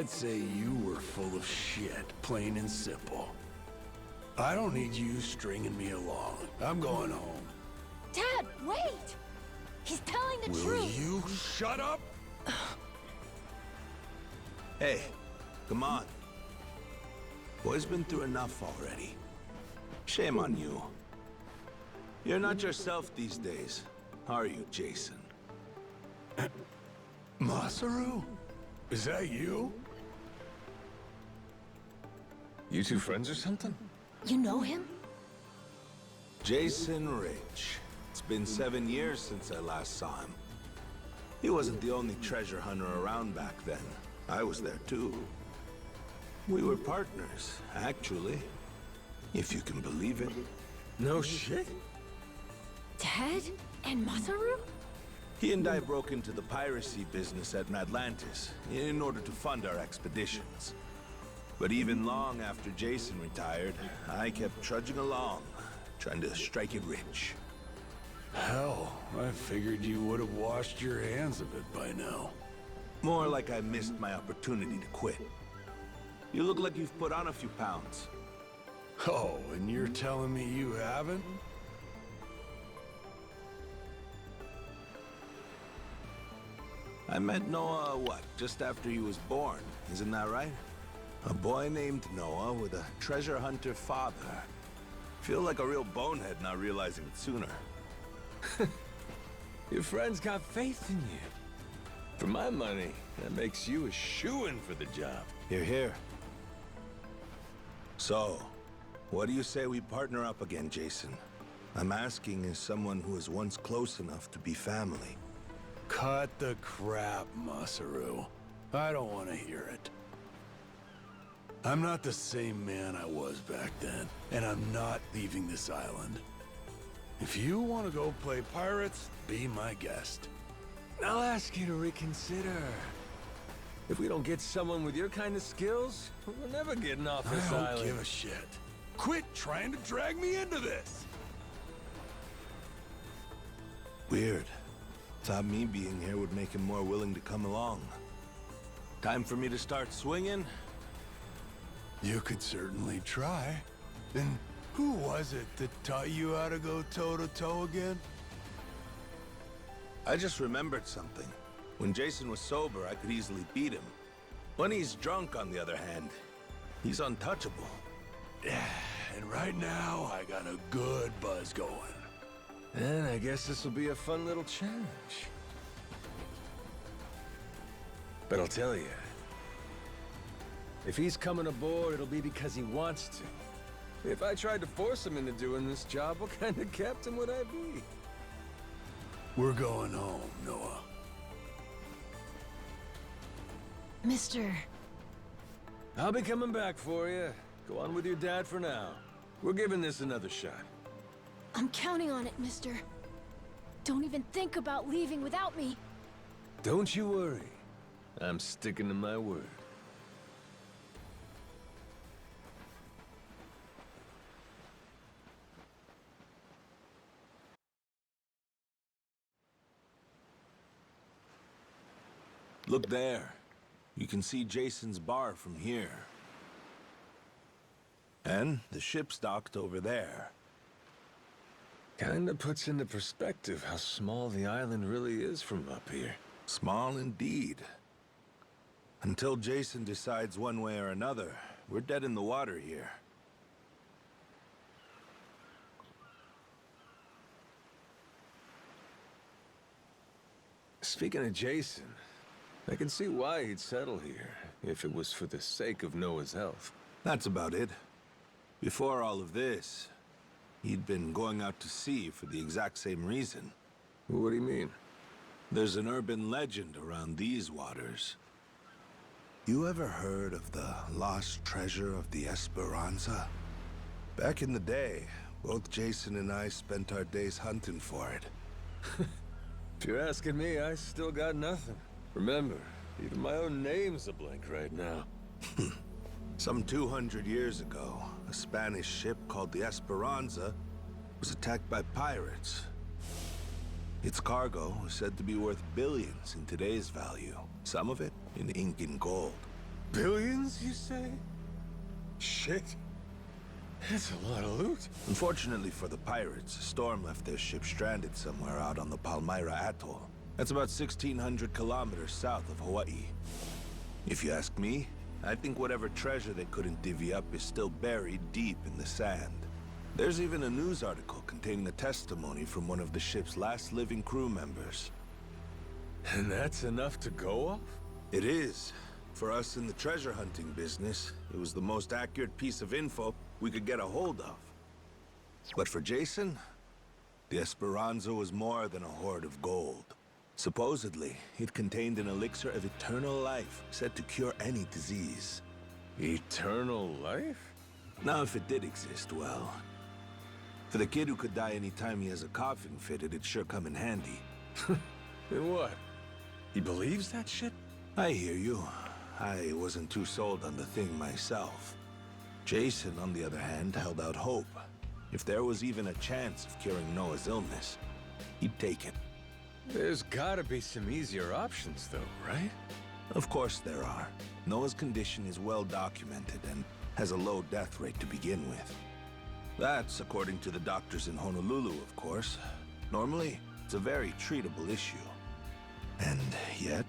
I'd say you were full of shit, plain and simple. I don't need you stringing me along. I'm going home. Dad, wait! He's telling the Will truth! you shut up? Hey, come on. Boy's been through enough already. Shame on you. You're not yourself these days, are you, Jason? Masaru? Is that you? You two friends or something? You know him? Jason Rich. It's been 7 years since I last saw him. He wasn't the only treasure hunter around back then. I was there too. We were partners, actually. If you can believe it. No shit. Dad? And Masaru? He and I broke into the piracy business at Atlantis in order to fund our expeditions. But even long after Jason retired, I kept trudging along, trying to strike it rich. Hell, I figured you would have washed your hands of it by now. More like I missed my opportunity to quit. You look like you've put on a few pounds. Oh, and you're telling me you haven't? I met Noah, what, just after he was born, isn't that right? A boy named Noah with a treasure hunter father. Feel like a real bonehead not realizing it sooner. Your friends got faith in you. For my money, that makes you a shoo-in for the job. You're here. So, what do you say we partner up again, Jason? I'm asking as someone who was once close enough to be family. Cut the crap, Masaru. I don't want to hear it. I'm not the same man I was back then, and I'm not leaving this island. If you want to go play pirates, be my guest. I'll ask you to reconsider. If we don't get someone with your kind of skills, we're never getting off this I island. don't give a shit. Quit trying to drag me into this! Weird. Thought me being here would make him more willing to come along. Time for me to start swinging? You could certainly try. And who was it that taught you how to go toe-to-toe again? I just remembered something. When Jason was sober, I could easily beat him. When he's drunk, on the other hand, he's untouchable. Yeah, and right now, I got a good buzz going. And I guess this will be a fun little challenge. But I'll tell you, if he's coming aboard, it'll be because he wants to. If I tried to force him into doing this job, what kind of captain would I be? We're going home, Noah. Mister... I'll be coming back for you. Go on with your dad for now. We're giving this another shot. I'm counting on it, mister. Don't even think about leaving without me. Don't you worry. I'm sticking to my word. Look there. You can see Jason's bar from here. And the ship's docked over there. Kinda puts into perspective how small the island really is from up here. Small indeed. Until Jason decides one way or another, we're dead in the water here. Speaking of Jason, I can see why he'd settle here, if it was for the sake of Noah's health. That's about it. Before all of this, he'd been going out to sea for the exact same reason. What do you mean? There's an urban legend around these waters. You ever heard of the lost treasure of the Esperanza? Back in the day, both Jason and I spent our days hunting for it. If you're asking me, I still got nothing. Remember, even my own name's a blank right now. Some 200 years ago, a Spanish ship called the Esperanza was attacked by pirates. Its cargo was said to be worth billions in today's value, some of it in ink and gold. Billions, you say? Shit. That's a lot of loot. Unfortunately for the pirates, a storm left their ship stranded somewhere out on the Palmyra Atoll. That's about 1,600 kilometers south of Hawaii. If you ask me, I think whatever treasure they couldn't divvy up is still buried deep in the sand. There's even a news article containing a testimony from one of the ship's last living crew members. And that's enough to go off? It is. For us in the treasure hunting business, it was the most accurate piece of info we could get a hold of. But for Jason, the Esperanza was more than a hoard of gold. Supposedly, it contained an elixir of eternal life, said to cure any disease. Eternal life? Now, if it did exist, well... For the kid who could die any time he has a coffin fitted, it'd sure come in handy. And what? He believes that shit? I hear you. I wasn't too sold on the thing myself. Jason, on the other hand, held out hope. If there was even a chance of curing Noah's illness, he'd take it. There's gotta be some easier options, though, right? Of course there are. Noah's condition is well documented and has a low death rate to begin with. That's according to the doctors in Honolulu, of course. Normally, it's a very treatable issue. And yet,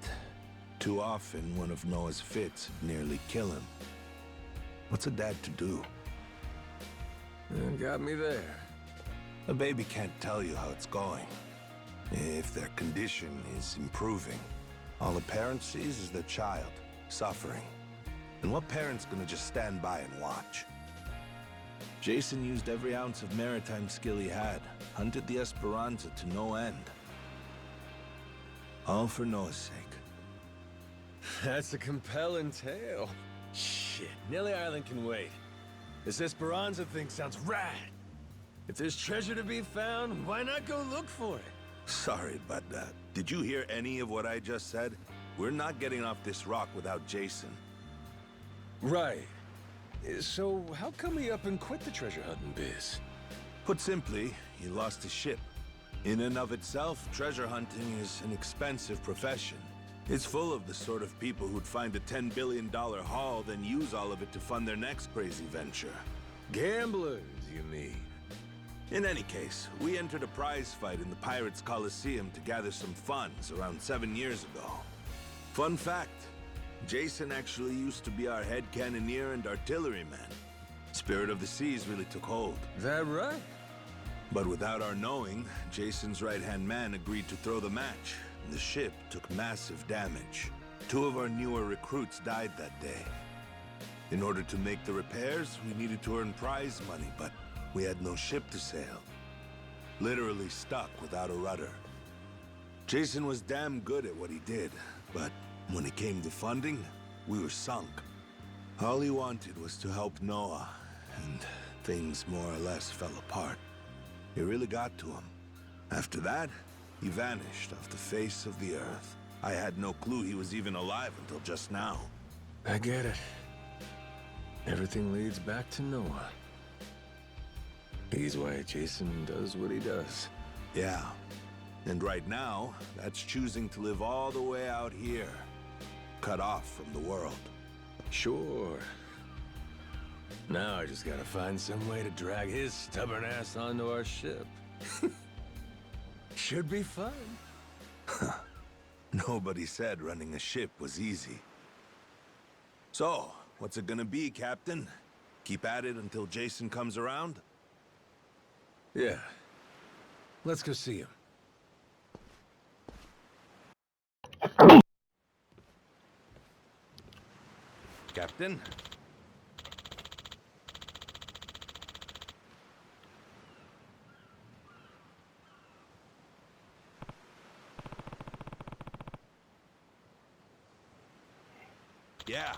too often one of Noah's fits would nearly kill him. What's a dad to do? Got me there. A baby can't tell you how it's going. If their condition is improving, all a parent sees is their child suffering. And what parent's gonna just stand by and watch? Jason used every ounce of maritime skill he had, hunted the Esperanza to no end. All for Noah's sake. That's a compelling tale. Shit, Nelly Island can wait. This Esperanza thing sounds rad. If there's treasure to be found, why not go look for it? Sorry, but did you hear any of what I just said? We're not getting off this rock without Jason. Right. So how come he up and quit the treasure hunting biz? Put simply, he lost his ship. In and of itself, treasure hunting is an expensive profession. It's full of the sort of people who'd find a $10 billion haul, then use all of it to fund their next crazy venture. Gamblers, you mean? In any case, we entered a prize fight in the Pirates Coliseum to gather some funds around 7 years ago. Fun fact, Jason actually used to be our head cannoneer and artilleryman. Spirit of the Seas really took hold. That right? But without our knowing, Jason's right-hand man agreed to throw the match. The ship took massive damage. 2 of our newer recruits died that day. In order to make the repairs, we needed to earn prize money, but we had no ship to sail. Literally stuck without a rudder. Jason was damn good at what he did, but when it came to funding, we were sunk. All he wanted was to help Noah, and things more or less fell apart. It really got to him. After that, he vanished off the face of the earth. I had no clue he was even alive until just now. I get it. Everything leads back to Noah. He's why Jason does what he does. Yeah. And right now, that's choosing to live all the way out here. Cut off from the world. Sure. Now I just gotta find some way to drag his stubborn ass onto our ship. Should be fun. Nobody said running a ship was easy. So, what's it gonna be, Captain? Keep at it until Jason comes around? Yeah. Let's go see him. Captain? Yeah.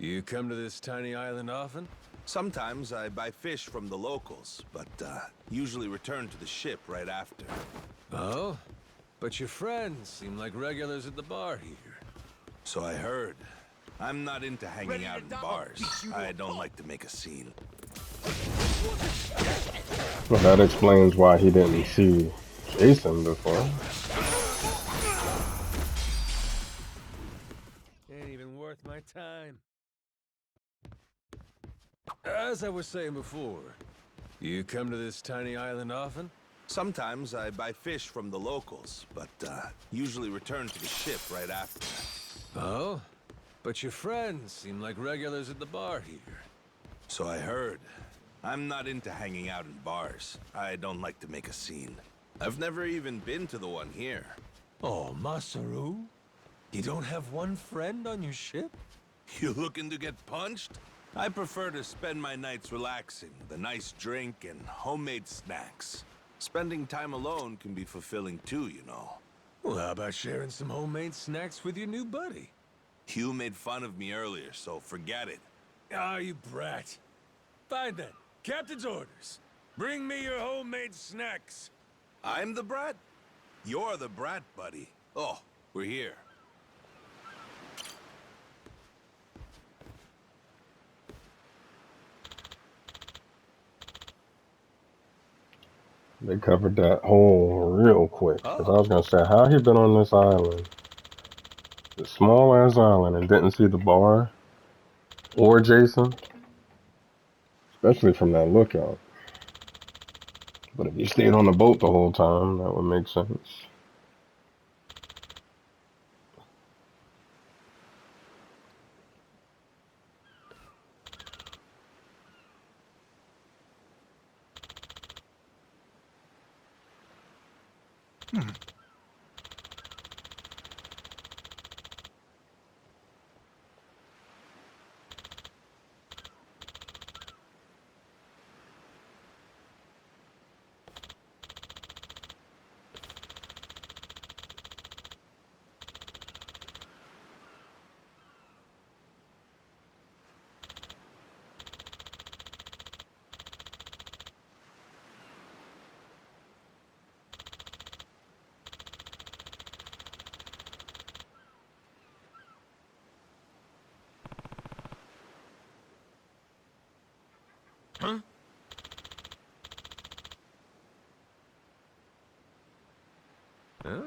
You come to this tiny island often? Sometimes I buy fish from the locals, but usually return to the ship right after. Oh? But your friends seem like regulars at the bar here. So I heard. I'm not into hanging out in bars. I don't like to make a scene. Well, that explains why he didn't see Jason before. Ain't even worth my time. As I was saying before, you come to this tiny island often? Sometimes I buy fish from the locals, but usually return to the ship right after. Oh? But your friends seem like regulars at the bar here. So I heard. I'm not into hanging out in bars. I don't like to make a scene. I've never even been to the one here. Oh, Masaru? You don't have one friend on your ship? You looking to get punched? I prefer to spend my nights relaxing with a nice drink and homemade snacks. Spending time alone can be fulfilling too, you know. Well, how about sharing some homemade snacks with your new buddy? You made fun of me earlier, so forget it. Ah, you brat. Fine then. Captain's orders. Bring me your homemade snacks. I'm the brat? You're the brat, buddy. Oh, we're here. They covered that hole real quick. Cause I was gonna say, how he been on this island, this small ass island, and didn't see the bar or Jason, especially from that lookout. But if he stayed on the boat the whole time, that would make sense. Huh? Huh?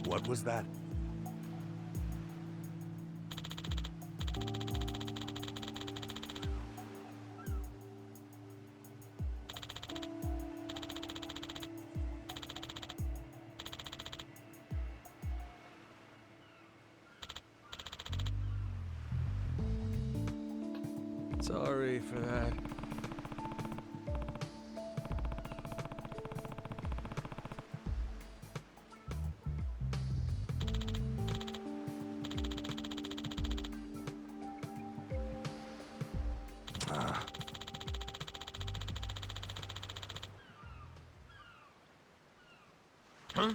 What was that? Sorry for that. Huh?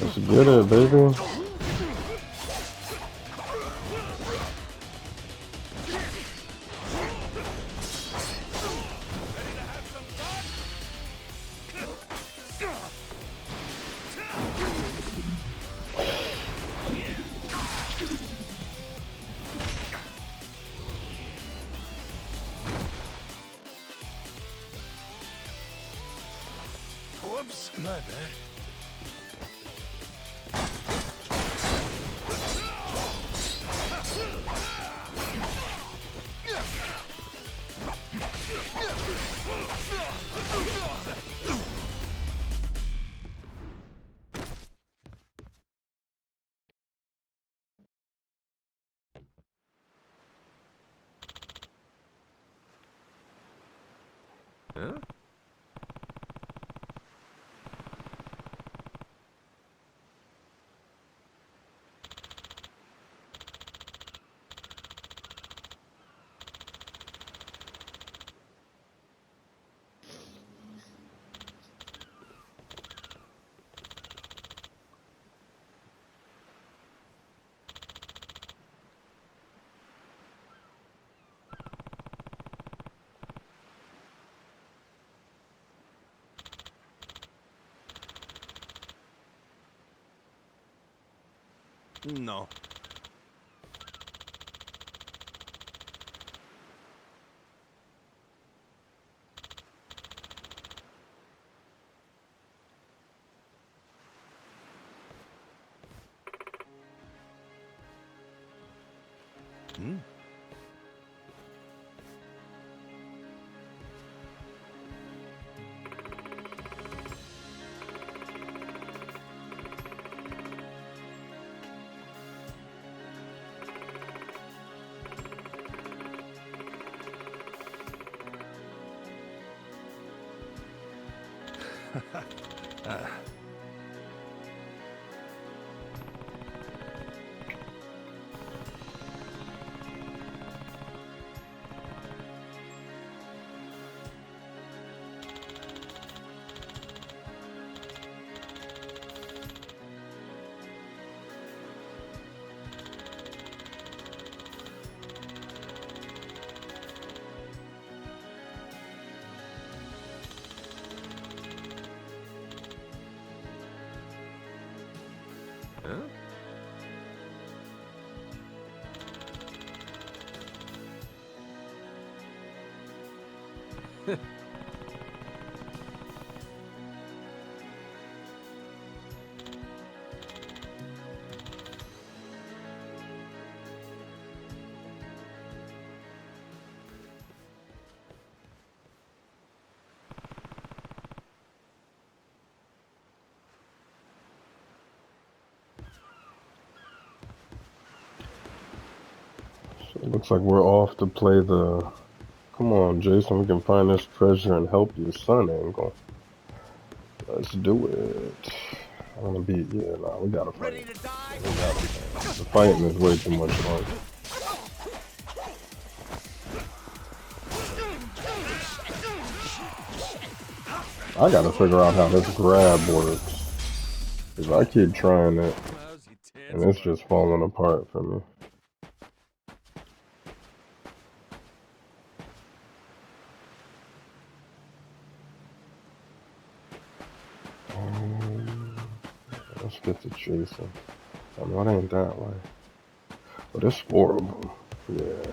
Let's get it, baby. Oops, my bad. Huh? No. Hmm? Huh? So it looks like we're off to play the. Come on, Jason, we can find this treasure and help your son, Angle. Let's do it. I wanna be. Yeah, nah, we gotta fight. Ready to die? We gotta fight. The fighting is way too much fun. I gotta figure out how this grab works. Cause I keep trying it, Lousy and tits, it's just falling apart for me. Let's get to chasing. I know it ain't that way. But it's 4 of them. Yeah.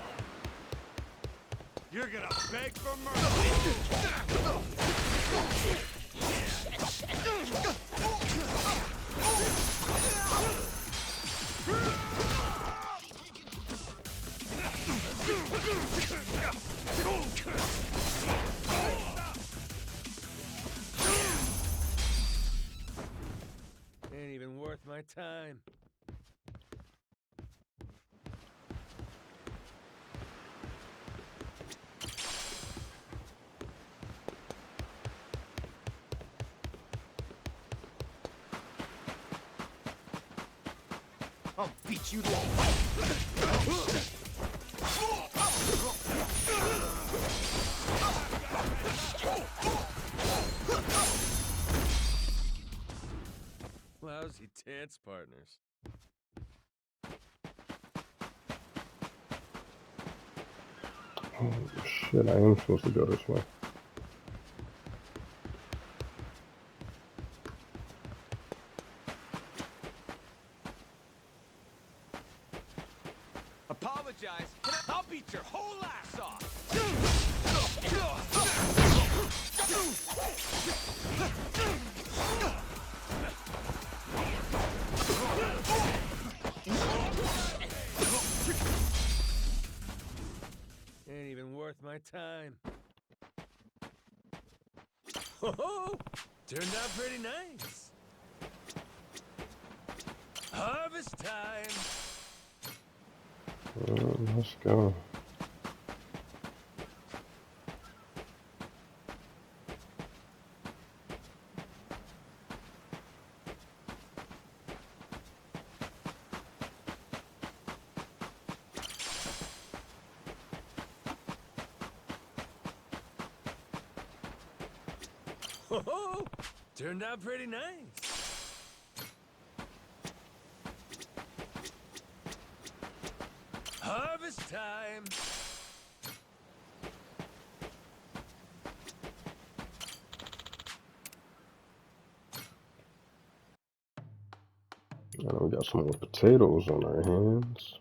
You're gonna beg for mercy. ain't even worth my time. I'll beat you to Lousy dance partners. Oh shit, I am supposed to go this way. apologize. I'll beat your whole ass off. worth my time. Oh, turned out pretty nice. Harvest time. Let's go. Oh, turned out pretty nice. Harvest time. And we got some more potatoes on our hands.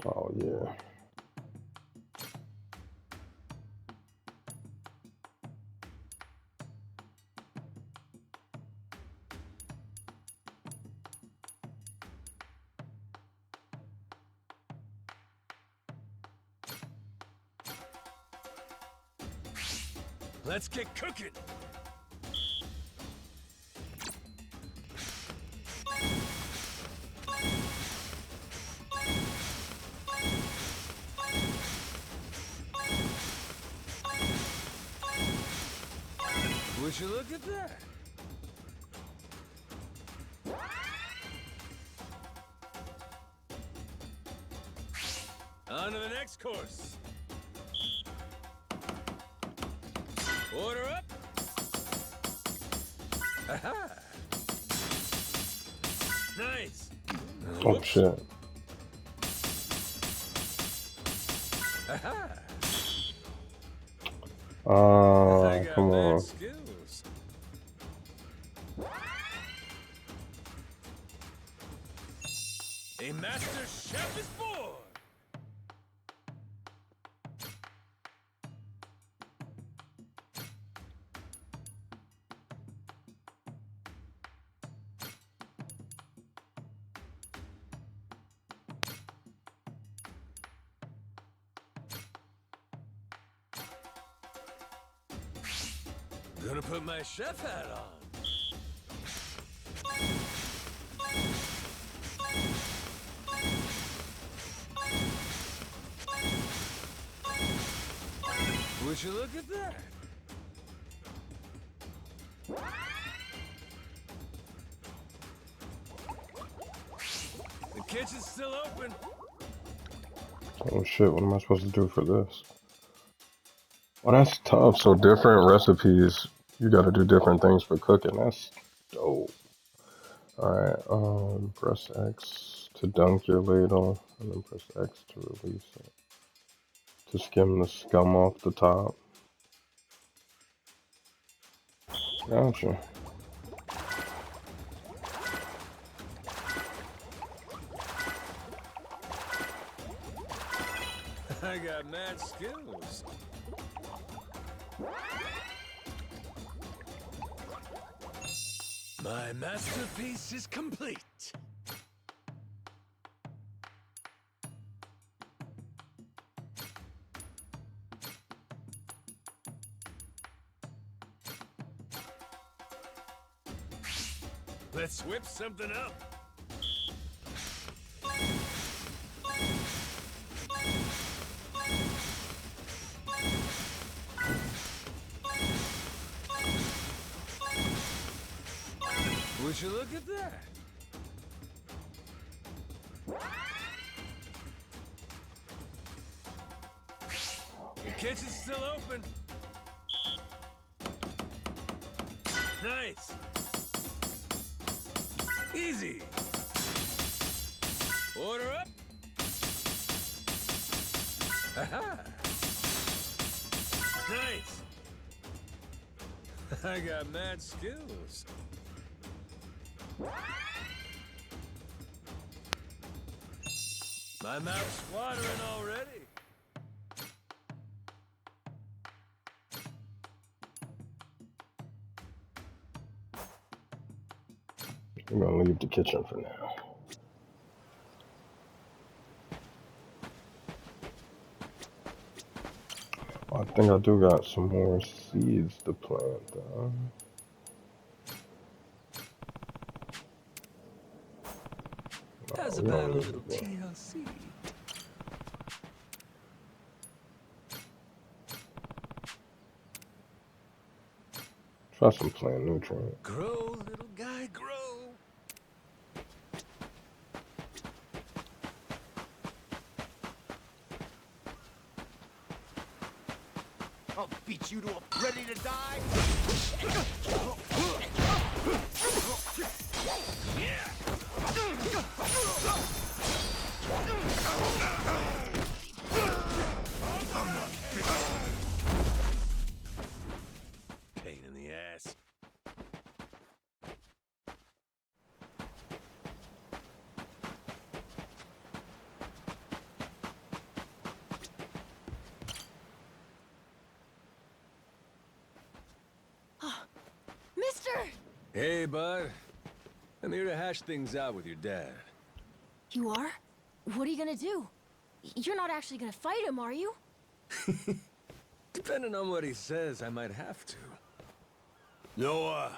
Oh yeah. Let's get cooking. Would you look at that? On to the next course. Order up. Aha! Nice. Oh Whoops. shit. Aha! I got Come mad on. skills. A master chef is born. Gonna put my chef hat on. Would you look at that? The kitchen's still open. Oh shit, what am I supposed to do for this? Well, that's tough. So different recipes, you gotta do different things for cooking. That's dope. Alright, press X to dunk your ladle, and then press X to release it. To skim the scum off the top. Gotcha. I got mad skills. My masterpiece is complete. Let's whip something up. Would you look at that? The kitchen's still open. Nice. Easy. Order up. Aha. Nice. I got mad skills. My mouth's watering already. I'm gonna leave the kitchen for now. I think I do got some more seeds to plant, though. How's We about a don't need little that. TLC? Try some plant nutrient. Grow, little guy, grow. I'll beat you to a ready to die. Pain in the ass. Mister! Hey, bud. I'm here to hash things out with your dad. You are? What are you gonna do? You're not actually gonna fight him, are you? Depending on what he says, I might have to. Noah,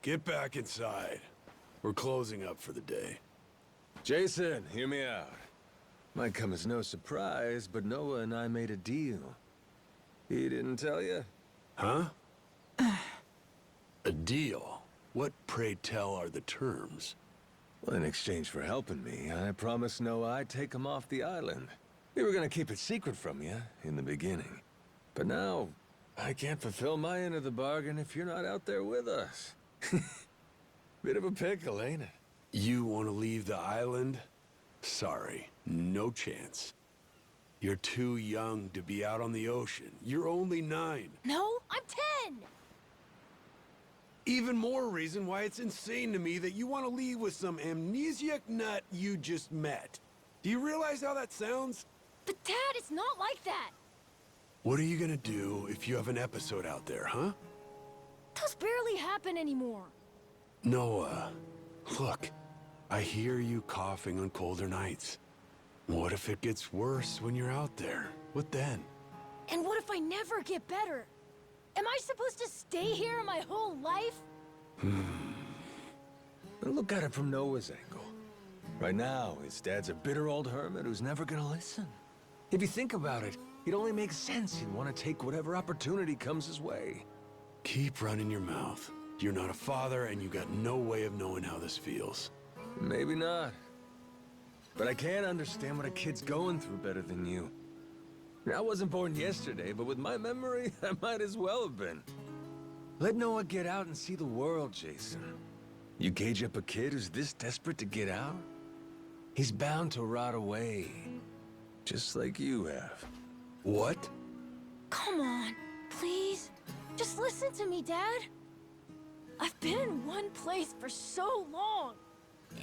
get back inside. We're closing up for the day. Jason, hear me out. Might come as no surprise, but Noah and I made a deal. He didn't tell you? Huh? A deal? What, pray tell, are the terms? Well, in exchange for helping me, I promised Noah I'd take him off the island. We were gonna keep it secret from you in the beginning. But now, I can't fulfill my end of the bargain if you're not out there with us. Bit of a pickle, ain't it? You want to leave the island? Sorry, no chance. You're too young to be out on the ocean. You're only 9. No, I'm 10! Even more reason why it's insane to me that you want to leave with some amnesiac nut you just met. Do you realize how that sounds? But Dad, it's not like that! What are you gonna do if you have an episode out there, huh? Those barely happen anymore. Noah, look, I hear you coughing on colder nights. What if it gets worse when you're out there? What then? And what if I never get better? Am I supposed to stay here my whole life? But look at it from Noah's angle. Right now, his dad's a bitter old hermit who's never gonna listen. If you think about it, it only makes sense he'd want to take whatever opportunity comes his way. Keep running your mouth. You're not a father, and you got no way of knowing how this feels. Maybe not. But I can't understand what a kid's going through better than you. I wasn't born yesterday, but with my memory, I might as well have been. Let Noah get out and see the world, Jason. You cage up a kid who's this desperate to get out? He's bound to rot away. Just like you have. What? Come on, please. Just listen to me, Dad. I've been in one place for so long.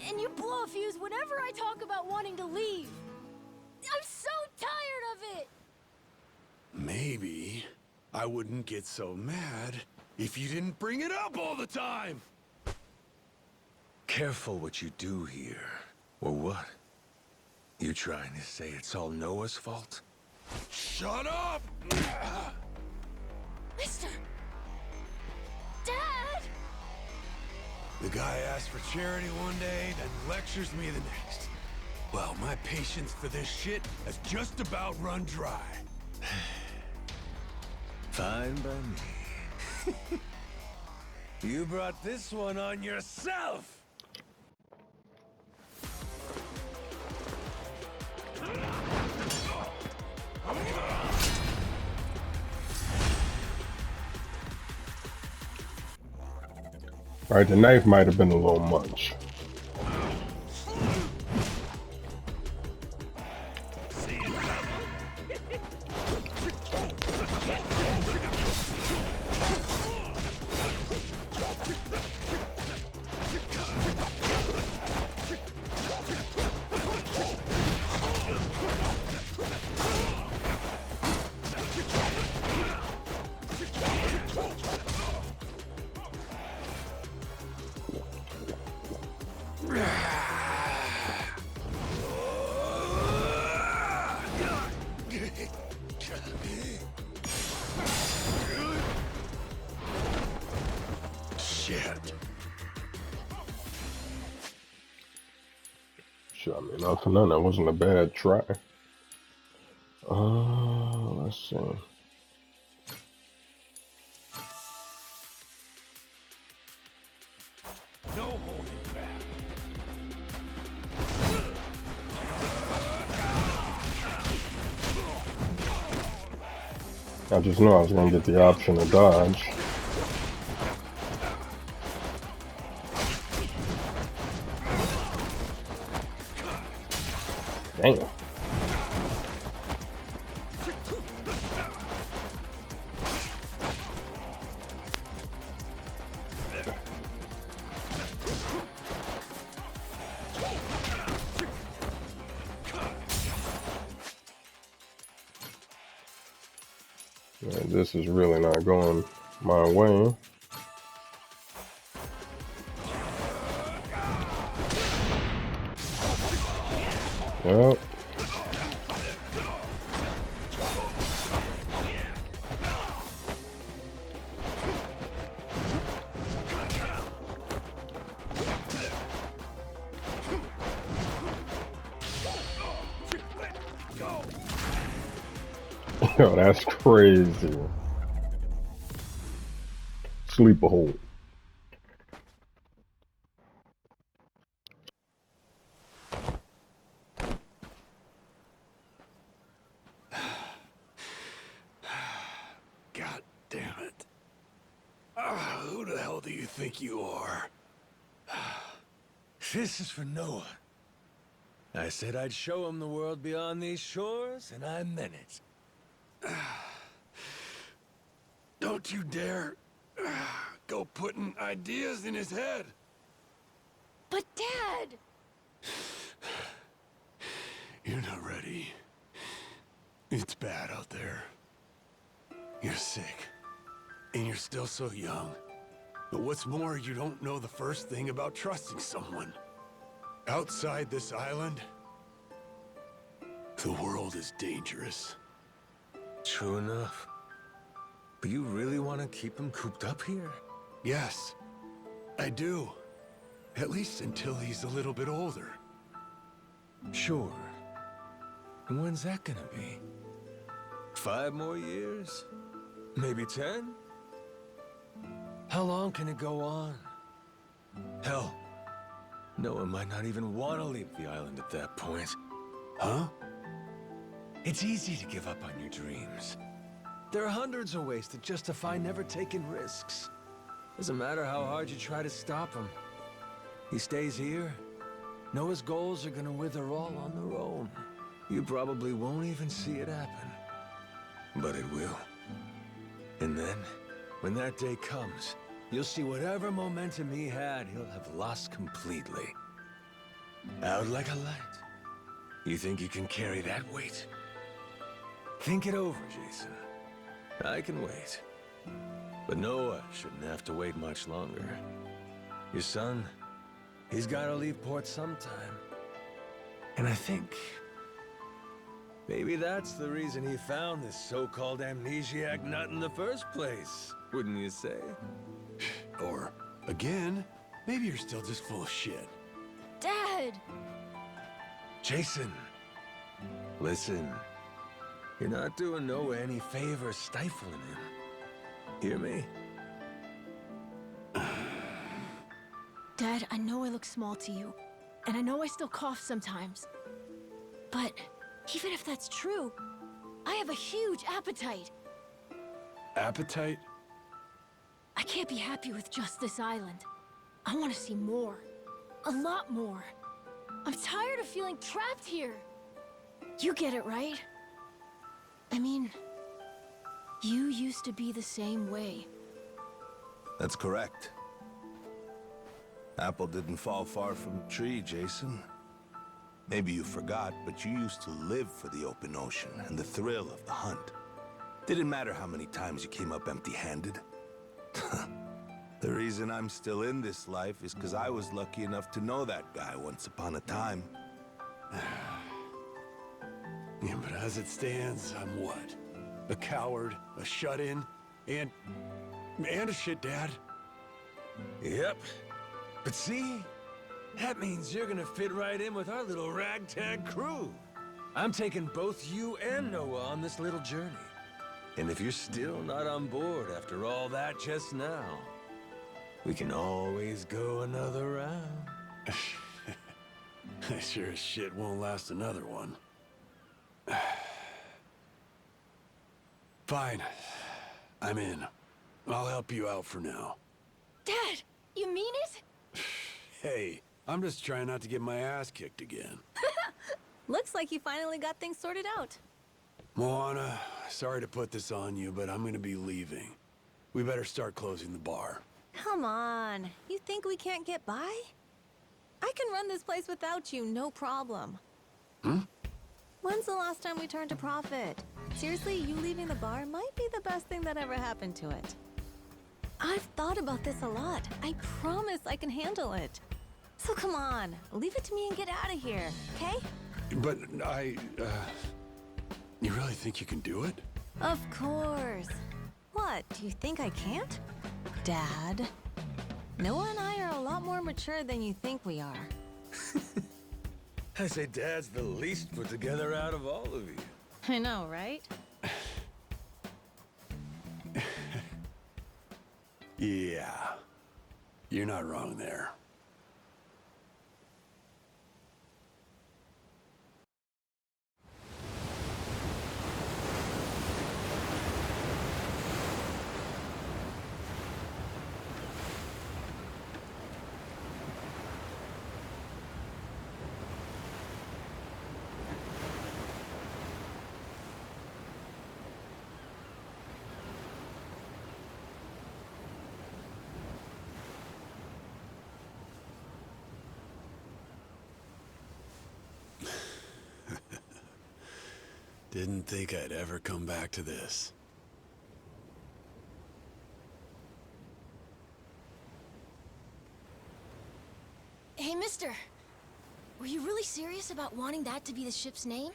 And you blow a fuse whenever I talk about wanting to leave. I'm so tired of it! Maybe I wouldn't get so mad if you didn't bring it up all the time! Careful what you do here. Or what? You trying to say it's all Noah's fault? Shut up! Mister! Dad! The guy asks for charity one day, then lectures me the next. Well, my patience for this shit has just about run dry. Fine by me. You brought this one on yourself! Alright, the knife might have been a little much. I mean, not for nothing, that wasn't a bad try. Let's see. No holding back. I just knew I was gonna get the option to dodge. Damn. Yeah, this is really not going my way. Yep. Yo, that's crazy. Sleeper hold. God damn it. Who the hell do you think you are? This is for Noah. I said I'd show him the world beyond these shores, and I meant it. Don't you dare go putting ideas in his head. But Dad! You're not ready. It's bad out there. You're sick. And you're still so young. But what's more, you don't know the first thing about trusting someone. Outside this island, the world is dangerous. True enough. But you really want to keep him cooped up here? Yes, I do. At least until he's a little bit older. Sure. And when's that gonna be? 5 more years? Maybe 10? How long can it go on? Hell, Noah might not even want to leave the island at that point. Huh? It's easy to give up on your dreams. There are hundreds of ways to justify never taking risks. Doesn't matter how hard you try to stop him. He stays here. Noah's goals are gonna wither all on their own. You probably won't even see it happen. But it will. And then, when that day comes, you'll see whatever momentum he had, he'll have lost completely. Out like a light. You think you can carry that weight? Think it over, Jason. I can wait. But Noah shouldn't have to wait much longer. Your son, he's gotta leave port sometime. And I think maybe that's the reason he found this so-called amnesiac nut in the first place, wouldn't you say? Or, again, maybe you're still just full of shit. Dad! Jason, listen. You're not doing Noah any favors stifling him. Hear me? Dad, I know I look small to you, and I know I still cough sometimes. But even if that's true, I have a huge appetite. Appetite? I can't be happy with just this island. I want to see more. A lot more. I'm tired of feeling trapped here. You get it, right? I mean, you used to be the same way. That's correct. Apple didn't fall far from the tree, Jason. Maybe you forgot, but you used to live for the open ocean and the thrill of the hunt. Didn't matter how many times you came up empty-handed. The reason I'm still in this life is because I was lucky enough to know that guy once upon a time. Yeah, but as it stands, I'm what? A coward, a shut-in, and a shit dad. Yep. But see? That means you're gonna fit right in with our little ragtag crew. I'm taking both you and Noah on this little journey. And if you're still not on board after all that just now, we can always go another round. I sure as shit won't last another one. Fine. I'm in. I'll help you out for now. Dad, you mean it? Hey, I'm just trying not to get my ass kicked again. Looks like you finally got things sorted out. Moana, sorry to put this on you, but I'm gonna be leaving. We better start closing the bar. Come on. You think we can't get by? I can run this place without you, no problem. When's the last time we turned a profit? Seriously, you leaving the bar might be the best thing that ever happened to it. I've thought about this a lot. I promise I can handle it. So come on, leave it to me and get out of here, okay? But you really think you can do it? Of course. What, do you think I can't? Dad, Noah and I are a lot more mature than you think we are. I say Dad's the least put together out of all of you. I know, right? Yeah. You're not wrong there. Didn't think I'd ever come back to this. Hey, mister. Were you really serious about wanting that to be the ship's name?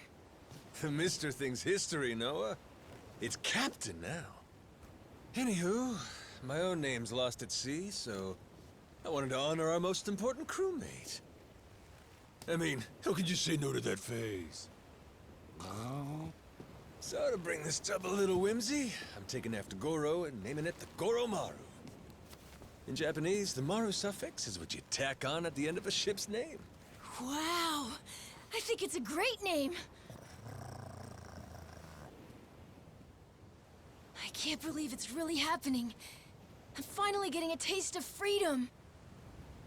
The Mister thing's history, Noah. It's Captain now. Anywho, my own name's lost at sea, so I wanted to honor our most important crewmate. I mean, how could you say no to that phase? Oh. So to bring this tub a little whimsy, I'm taking after Goro and naming it the Goro Maru. In Japanese, the Maru suffix is what you tack on at the end of a ship's name. Wow. I think it's a great name. I can't believe it's really happening. I'm finally getting a taste of freedom.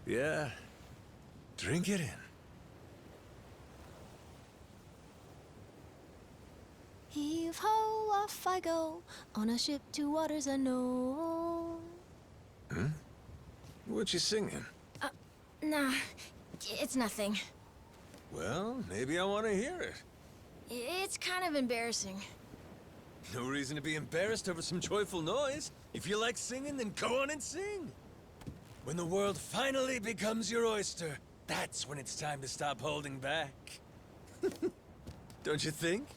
Yeah. Drink it in. Heave ho, off I go, on a ship to waters unknown. Hmm? What you singing? Nah, it's nothing. Well, maybe I want to hear it. It's kind of embarrassing. No reason to be embarrassed over some joyful noise. If you like singing, then go on and sing. When the world finally becomes your oyster, that's when it's time to stop holding back. Don't you think?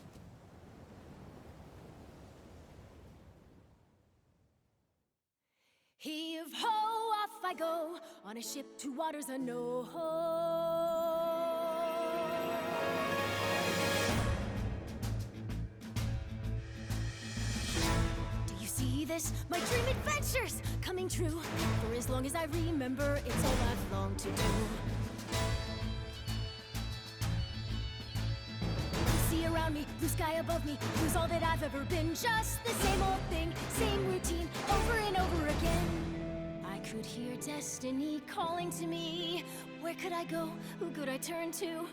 Heave ho, off I go, on a ship to waters unknown. Do you see this? My dream adventures coming true. For as long as I remember, it's all I've longed to do. Sea around me, blue sky above me, lose all that I've ever been. Just the same old thing, same routine, over and over again. I could hear destiny calling to me. Where could I go? Who could I turn to?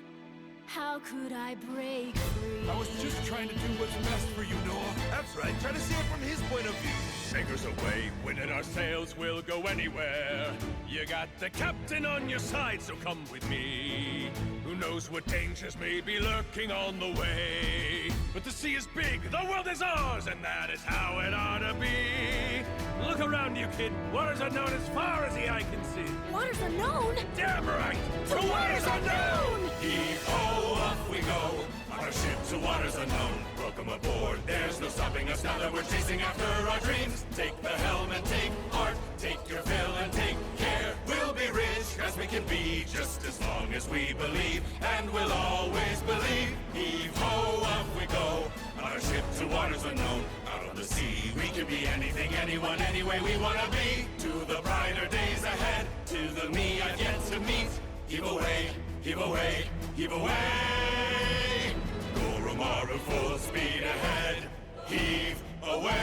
How could I break free? I was just trying to do what's best for you, Noah. That's right, try to see it from his point of view. Fingers away, winning our sails, we'll go anywhere. You got the captain on your side, so come with me. Who knows what dangers may be lurking on the way. But the sea is big, the world is ours, and that is how it ought to be. Look around you, kid. Waters unknown as far as the eye can see. Waters unknown? Damn right! To waters unknown! Heave-ho, off we go, on a ship to waters unknown. Welcome aboard, there's no stopping us now that we're chasing after our dreams. Take the helm and take heart, take your fill and take care. We'll be rich as we we can be, just as long as we believe, and we'll always believe. Heave-ho, up we go, on our ship to waters unknown. Out on the sea, we can be anything, anyone, any way we wanna be. To the brighter days ahead, to the me I've yet to meet. Heave away, heave away, heave away. Goro Maru, full speed ahead. Heave away.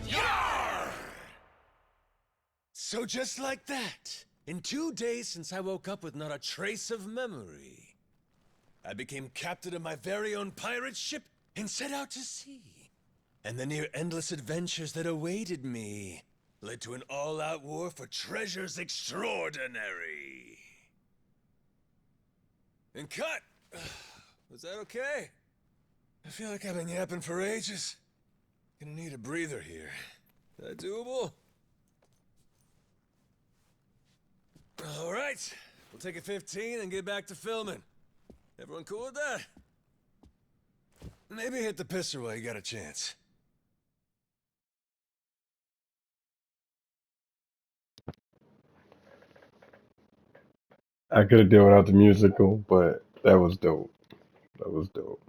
Yar! So just like that, in 2 days since I woke up with not a trace of memory, I became captain of my very own pirate ship and set out to sea. And the near-endless adventures that awaited me led to an all-out war for treasures extraordinary. And cut! Was that okay? I feel like I've been yapping for ages. Gonna need a breather here. Is that doable? All right, we'll take a 15 and get back to filming. Everyone cool with that? Maybe hit the pisser while you got a chance. I could have done without the musical, but that was dope. That was dope.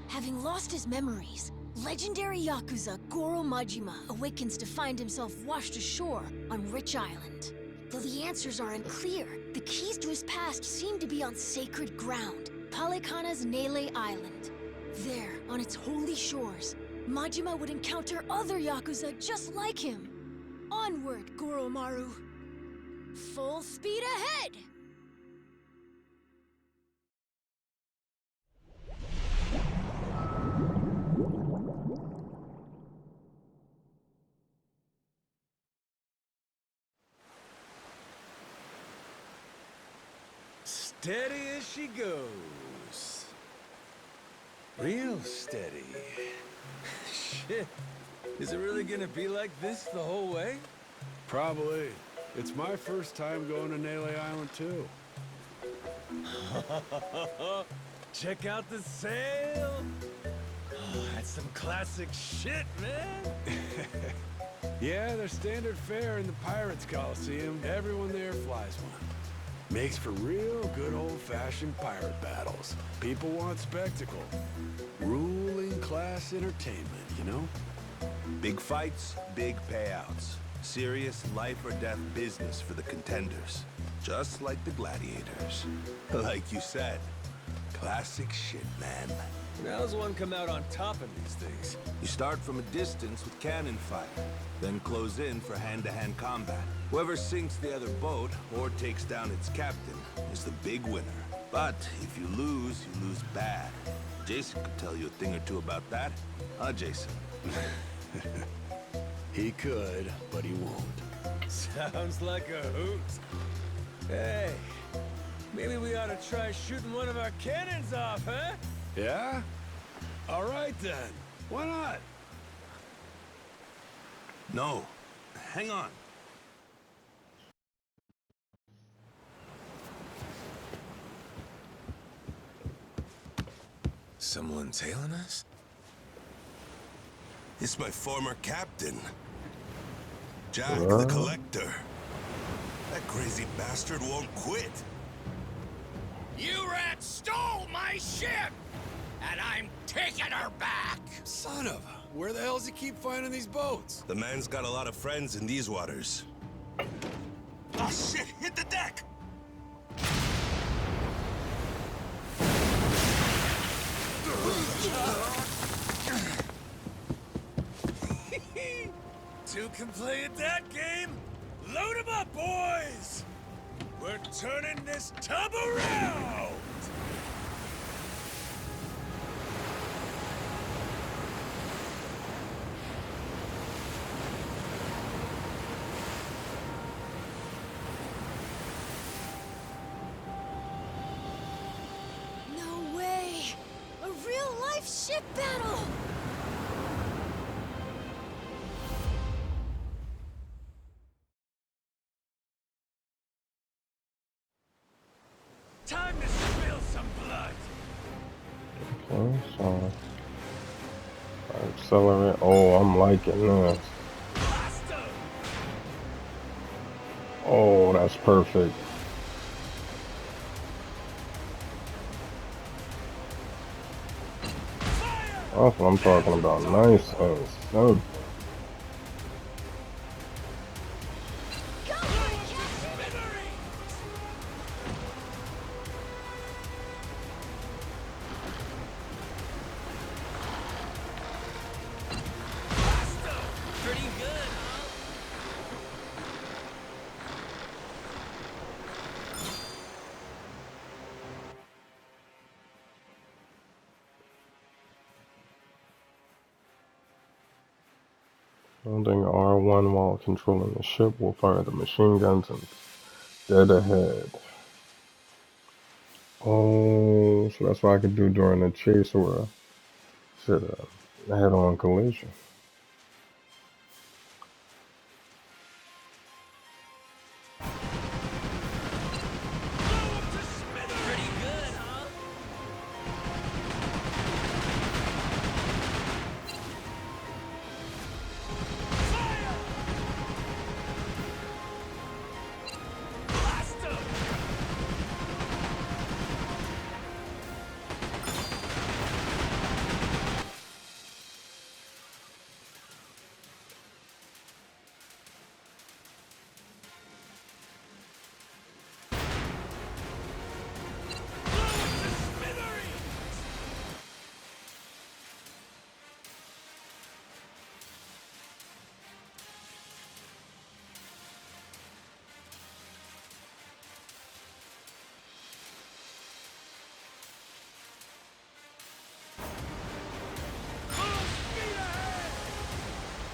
Having lost his memories, legendary Yakuza Goro Majima awakens to find himself washed ashore on Rich Island. Though the answers are unclear, the keys to his past seem to be on sacred ground, Palekana's Nele Island. There, on its holy shores, Majima would encounter other Yakuza just like him. Onward, Goro Maru. Full speed ahead! Steady as she goes. Real steady. Shit. Is it really gonna be like this the whole way? Probably. It's my first time going to Nele Island, too. Check out the sail. Oh, that's some classic shit, man. Yeah, they're standard fare in the Pirates Coliseum. Everyone there flies one. Makes for real good old-fashioned pirate battles. People want spectacle. Ruling class entertainment, you know? Big fights, big payouts. Serious life or death business for the contenders. Just like the gladiators. Like you said, classic shit, man. How's one come out on top of these things? You start from a distance with cannon fire, then close in for hand-to-hand combat. Whoever sinks the other boat or takes down its captain is the big winner. But if you lose bad. Jason could tell you a thing or two about that. Huh, Jason? He could, but he won't. Sounds like a hoot. Hey, maybe we ought to try shooting one of our cannons off, huh? Yeah? All right, then. Why not? No. Hang on. Someone tailing us? It's my former captain. Jack the Collector. That crazy bastard won't quit. You rats stole my ship! And I'm taking her back! Son of a... Where the hell does he keep finding these boats? The man's got a lot of friends in these waters. Oh shit! Hit the deck! Two can play at that game? Load 'em up, boys! We're turning this tub around! No way! A real-life ship battle! Okay, so accelerate. Oh, I'm liking this. Oh, that's perfect. That's what I'm talking about. Nice and so. Pretty good, huh? Holding R1 while controlling the ship will fire the machine guns and dead ahead. Oh, so that's what I could do during a chase or a shit, a head-on collision. Pretty good, huh?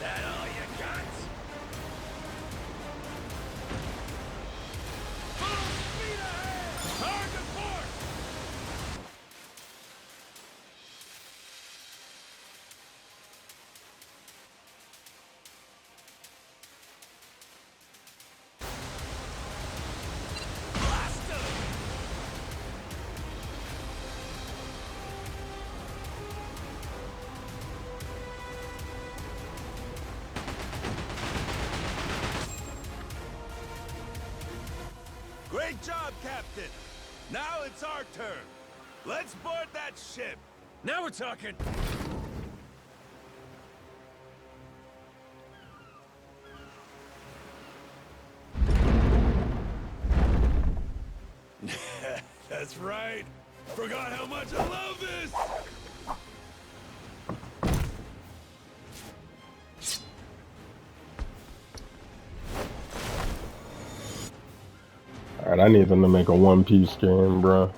That all you got? Full speed ahead! Target port! Blast 'em! Great job, Captain. Now it's our turn. Let's board that ship. Now we're talking. That's right. Forgot how much I love this. Alright, I need them to make a One Piece game, bruh.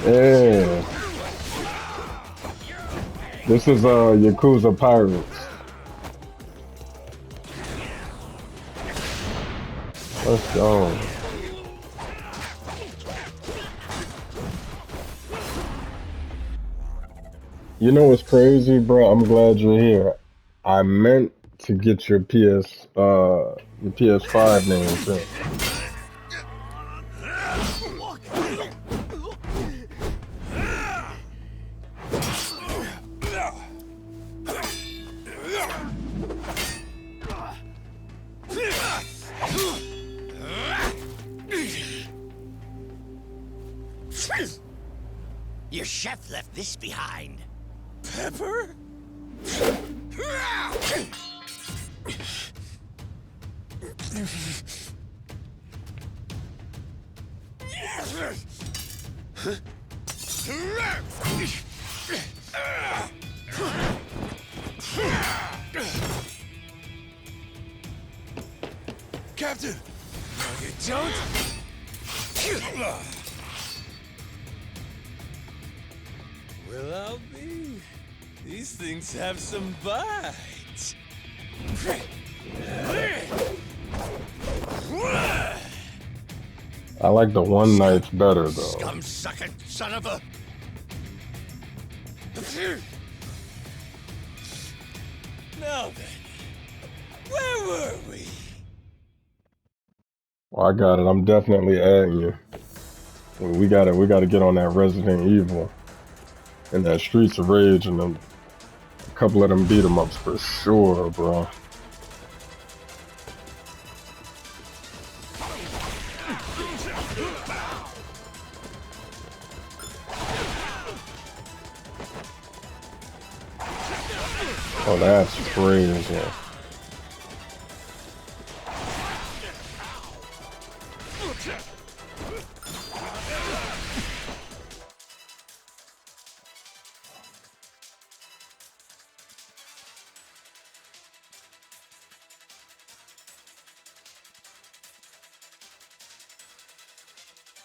Yeah. This is Yakuza Pirates. Let's go. You know what's crazy, bro? I'm glad you're here. I meant to get your PS5 name too. Your chef left this behind. Pepper? Captain! No, you don't. Well, I'll be. These things have some bite. I like the one night's better, though. Scum-sucking son of a... Now then, where were we? Well, I got it. I'm definitely adding you. We gotta get on that Resident Evil and that Streets of Rage and then a couple of them beat 'em ups for sure, bro. Oh, that's crazy.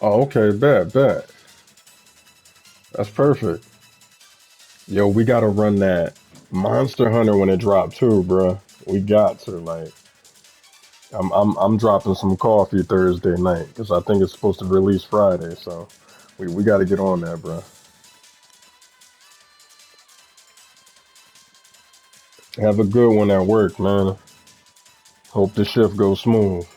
Oh, okay, bet. That's perfect. Yo, we gotta run that Monster Hunter when it dropped too, bro. We got to, like, I'm dropping some coffee Thursday night because I think it's supposed to release Friday, so we gotta get on that, bro. Have a good one at work, man. Hope the shift goes smooth.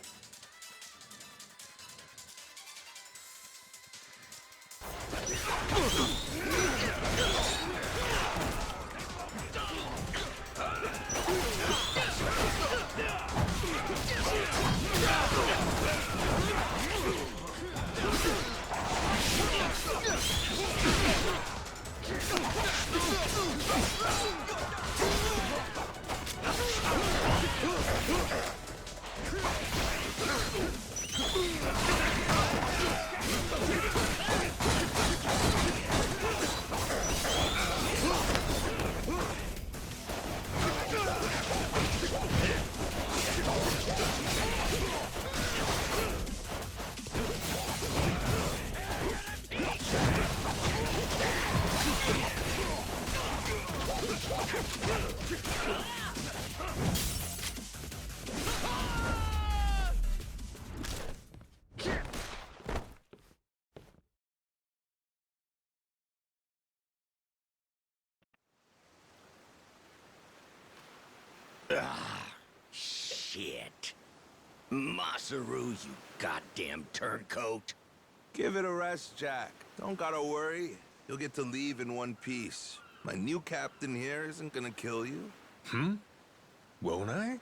Shit. Masaru, you goddamn turncoat. Give it a rest, Jack. Don't gotta worry. You'll get to leave in one piece. My new captain here isn't gonna kill you. Won't I?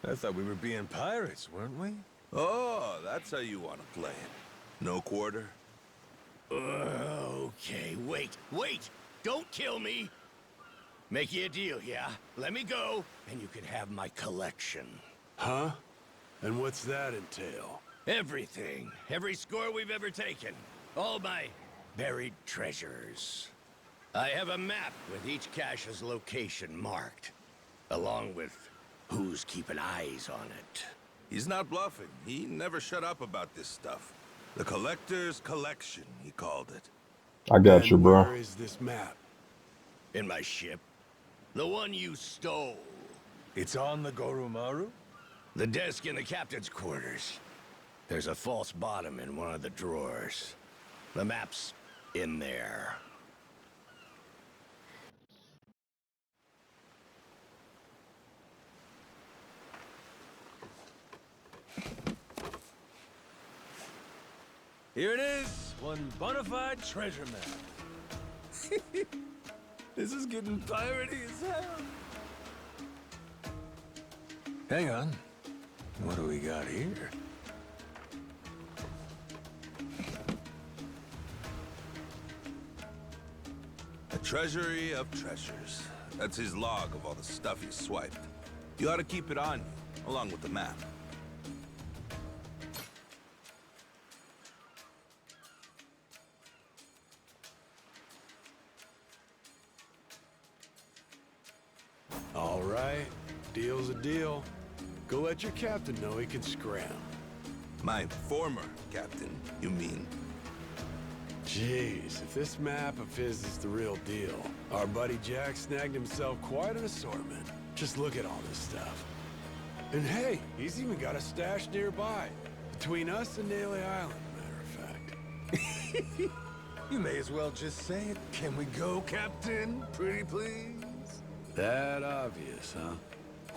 I thought we were being pirates, weren't we? Oh, that's how you want to play it. No quarter? Okay, wait! Don't kill me! Make you a deal, yeah? Let me go, and you can have my collection. Huh? And what's that entail? Everything. Every score we've ever taken. All my buried treasures. I have a map with each cache's location marked, along with who's keeping eyes on it. He's not bluffing. He never shut up about this stuff. The Collector's Collection, he called it. I got you, And bro. where is this map? In my ship. The one you stole. It's on the Goromaru? The desk in the captain's quarters. There's a false bottom in one of the drawers. The map's in there. Here it is, one bona fide treasure map. This is getting piratey as hell. Hang on. What do we got here? A treasury of treasures. That's his log of all the stuff he swiped. You ought to keep it on you, along with the map. All right, deal's a deal. Go let your captain know he can scram. My former captain, you mean? Jeez, if this map of his is the real deal, our buddy Jack snagged himself quite an assortment. Just look at all this stuff. And hey, he's even got a stash nearby. Between us and Naily Island, matter of fact. You may as well just say it. Can we go, Captain? Pretty please? That obvious, huh?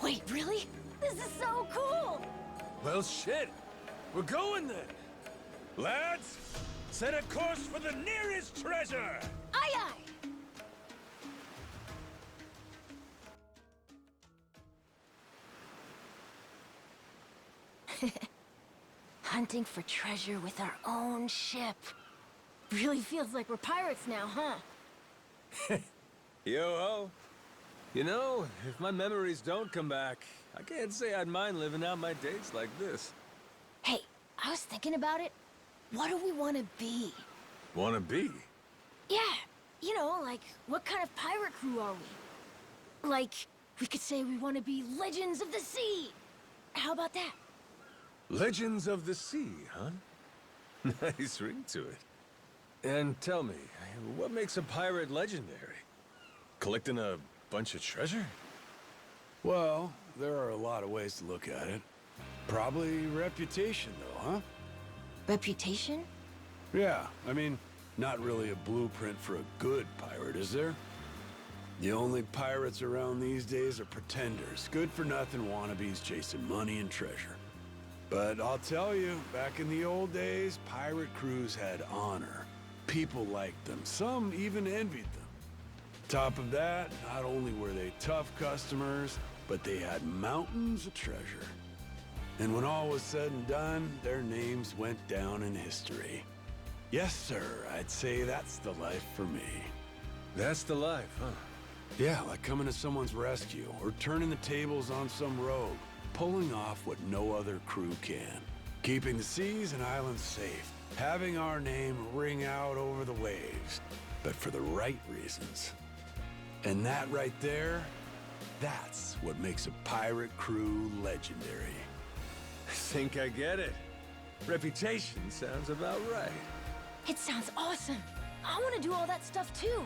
Wait, really? This is so cool! Well, shit. We're going then. Lads, set a course for the nearest treasure! Aye, aye! Hunting for treasure with our own ship. Really feels like we're pirates now, huh? Yo-ho. You know, if my memories don't come back, I can't say I'd mind living out my dates like this. Hey, I was thinking about it. What do we want to be? Wanna be? Yeah, you know, like, what kind of pirate crew are we? Like, we could say we want to be Legends of the Sea. How about that? Legends of the Sea, huh? Nice ring to it. And tell me, what makes a pirate legendary? Collecting a bunch of treasure? Well, there are a lot of ways to look at it. Probably reputation, though, huh? Reputation? Yeah, I mean, not really a blueprint for a good pirate, is there? The only pirates around these days are pretenders, good-for-nothing wannabes chasing money and treasure. But I'll tell you, back in the old days, pirate crews had honor. People liked them, some even envied them. Top of that, not only were they tough customers, but they had mountains of treasure. And when all was said and done, their names went down in history. Yes, sir, I'd say that's the life for me. That's the life, huh? Yeah, like coming to someone's rescue, or turning the tables on some rogue, pulling off what no other crew can. Keeping the seas and islands safe, having our name ring out over the waves, but for the right reasons. And that right there, that's what makes a pirate crew legendary. I think I get it. Reputation sounds about right. It sounds awesome. I want to do all that stuff too.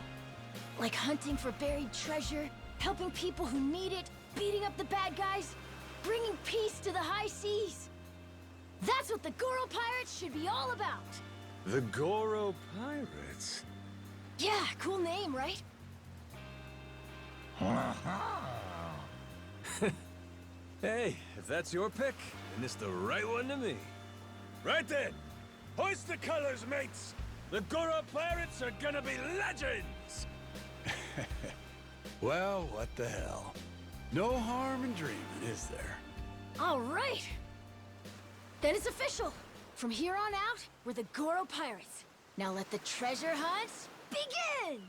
Like hunting for buried treasure, helping people who need it, beating up the bad guys, bringing peace to the high seas. That's what the Goro Pirates should be all about. The Goro Pirates? Yeah, cool name, right? Hey, if that's your pick, then it's the right one to me. Right then, hoist the colors, mates! The Goro Pirates are gonna be legends! Well, what the hell? No harm in dreaming, is there? All right. Then it's official. From here on out, we're the Goro Pirates. Now let the treasure hunts begin!